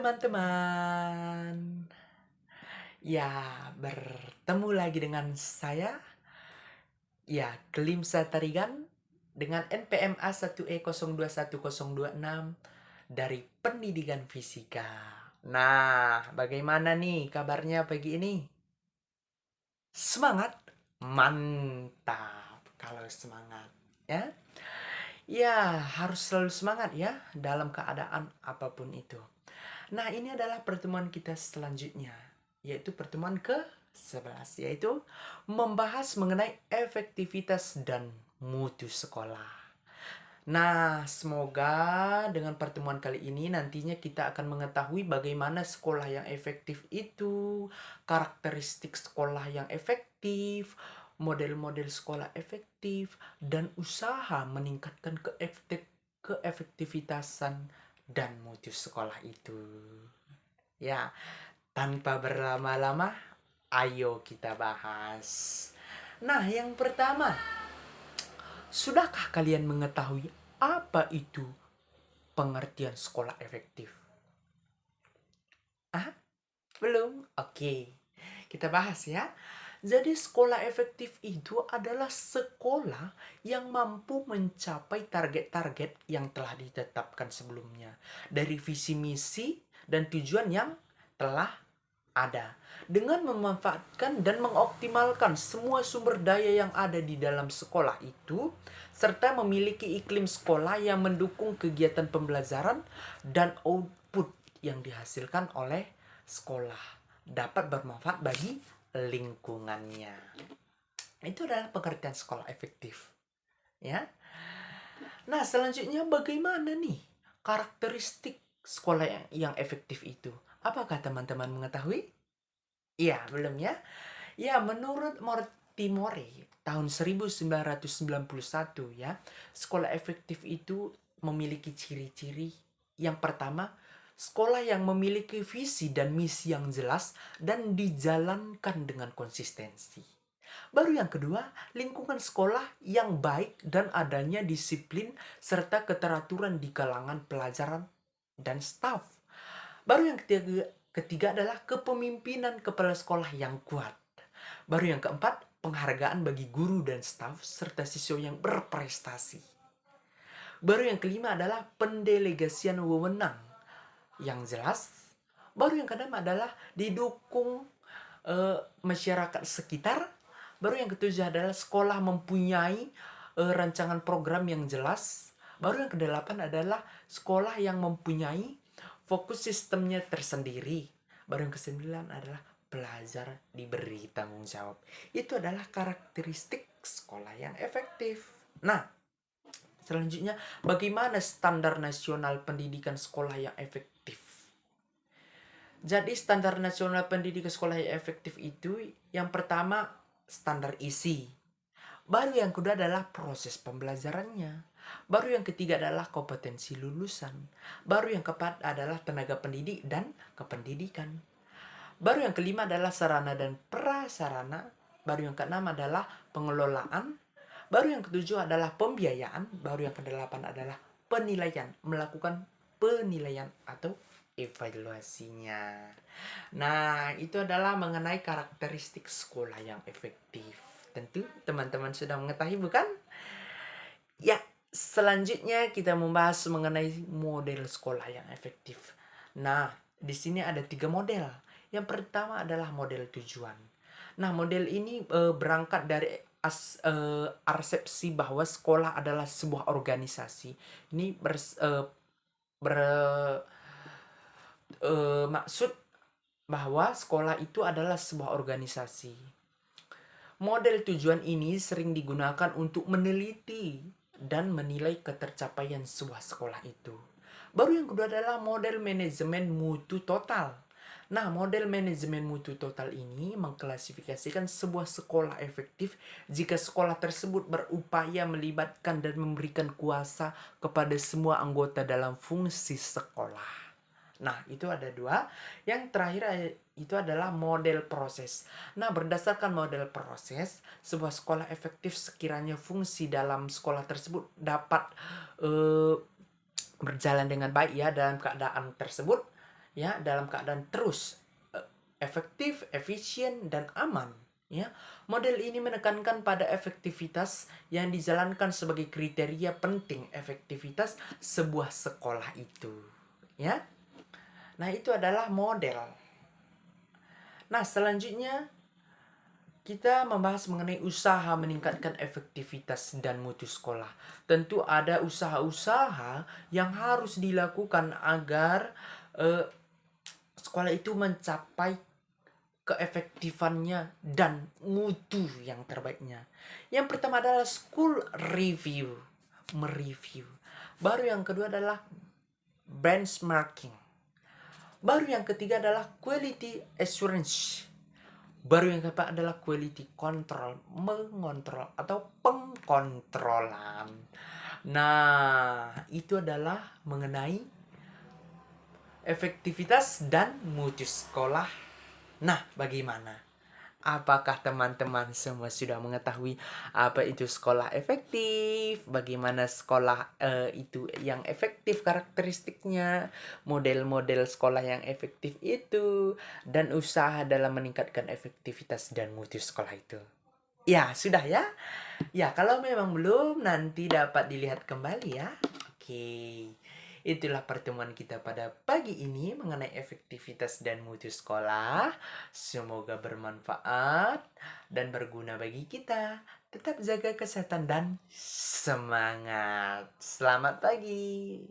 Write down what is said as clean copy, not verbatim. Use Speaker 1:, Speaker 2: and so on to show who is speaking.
Speaker 1: teman-teman. Ya, bertemu lagi dengan saya, ya, Klimsa Tarigan dengan NPMA 1E021026 dari Pendidikan Fisika. Nah, bagaimana nih kabarnya pagi ini? Semangat? Mantap kalau semangat, ya. Ya, harus selalu semangat ya dalam keadaan apapun itu. Nah, ini adalah pertemuan kita selanjutnya, yaitu pertemuan ke-11, yaitu membahas mengenai efektivitas dan mutu sekolah. Nah, semoga dengan pertemuan kali ini nantinya kita akan mengetahui bagaimana sekolah yang efektif itu, karakteristik sekolah yang efektif, model-model sekolah efektif, dan usaha meningkatkan keefektivitasan dan mutu sekolah itu. Ya, tanpa berlama-lama, ayo kita bahas. Nah, yang pertama, sudahkah kalian mengetahui apa itu pengertian sekolah efektif? Ah, belum? Oke, kita bahas ya. Jadi sekolah efektif itu adalah sekolah yang mampu mencapai target-target yang telah ditetapkan sebelumnya. Dari visi misi dan tujuan yang telah ada. Dengan memanfaatkan dan mengoptimalkan semua sumber daya yang ada di dalam sekolah itu, serta memiliki iklim sekolah yang mendukung kegiatan pembelajaran dan output yang dihasilkan oleh sekolah dapat bermanfaat bagi lingkungannya. Itu adalah pengertian sekolah efektif. Ya. Nah, selanjutnya bagaimana nih karakteristik sekolah yang efektif itu? Apakah teman-teman mengetahui? Iya, belum ya? Ya, menurut Mortimore tahun 1991 ya, sekolah efektif itu memiliki ciri-ciri. Yang pertama, sekolah yang memiliki visi dan misi yang jelas dan dijalankan dengan konsistensi. Baru yang kedua, lingkungan sekolah yang baik dan adanya disiplin serta keteraturan di kalangan pelajaran dan staf. Baru yang ketiga adalah kepemimpinan kepala sekolah yang kuat. Baru yang keempat, penghargaan bagi guru dan staf serta siswa yang berprestasi. Baru yang kelima adalah pendelegasian wewenang yang jelas. Baru yang keenam adalah didukung masyarakat sekitar. Baru yang ketujuh adalah sekolah mempunyai rancangan program yang jelas. Baru yang kedelapan adalah sekolah yang mempunyai fokus sistemnya tersendiri. Baru yang kesembilan adalah pelajar diberi tanggung jawab. Itu adalah karakteristik sekolah yang efektif. Nah, selanjutnya bagaimana standar nasional pendidikan sekolah yang efektif? Jadi standar nasional pendidikan sekolah yang efektif itu yang pertama standar isi. Baru yang kedua adalah proses pembelajarannya. Baru yang ketiga adalah kompetensi lulusan. Baru yang keempat adalah tenaga pendidik dan kependidikan. Baru yang kelima adalah sarana dan prasarana. Baru yang keenam adalah pengelolaan. Baru yang ketujuh adalah pembiayaan. Baru yang kedelapan adalah penilaian. Melakukan penilaian atau evaluasinya. Nah, itu adalah mengenai karakteristik sekolah yang efektif. Tentu teman-teman sudah mengetahui, bukan? Ya, selanjutnya kita membahas mengenai model sekolah yang efektif. Nah, di sini ada 3 model. Yang pertama adalah model tujuan. Nah, model ini berangkat dari arsepsi bahwa sekolah adalah sebuah organisasi. Ini maksud bahwa sekolah itu adalah sebuah organisasi. Model tujuan ini sering digunakan untuk meneliti dan menilai ketercapaian sebuah sekolah itu. Baru yang kedua adalah model manajemen mutu total. Nah, model manajemen mutu total ini mengklasifikasikan sebuah sekolah efektif jika sekolah tersebut berupaya melibatkan dan memberikan kuasa kepada semua anggota dalam fungsi sekolah. Nah, itu ada 2. Yang terakhir itu adalah model proses. Nah, berdasarkan model proses, sebuah sekolah efektif sekiranya fungsi dalam sekolah tersebut dapat berjalan dengan baik ya dalam keadaan tersebut. ya, dalam keadaan terus efektif, efisien, dan aman. Ya, model ini menekankan pada efektivitas yang dijalankan sebagai kriteria penting efektivitas sebuah sekolah itu. Ya, nah itu adalah model. Nah, selanjutnya kita membahas mengenai usaha meningkatkan efektivitas dan mutu sekolah. Tentu ada usaha-usaha yang harus dilakukan agar sekolah itu mencapai keefektifannya dan mutu yang terbaiknya. Yang pertama adalah school review, mereview. Baru yang kedua adalah benchmarking. Baru yang ketiga adalah quality assurance. Baru yang keempat adalah quality control, mengontrol atau pengkontrolan. Nah, itu adalah mengenai efektivitas dan mutu sekolah. Nah, bagaimana? Apakah teman-teman semua sudah mengetahui apa itu sekolah efektif? Bagaimana sekolah itu yang efektif karakteristiknya? Model-model sekolah yang efektif itu? Dan usaha dalam meningkatkan efektivitas dan mutu sekolah itu. Ya, sudah ya? Ya, kalau memang belum, nanti dapat dilihat kembali ya. Oke. Itulah pertemuan kita pada pagi ini mengenai efektivitas dan mutu sekolah. Semoga bermanfaat dan berguna bagi kita. Tetap jaga kesehatan dan semangat. Selamat pagi.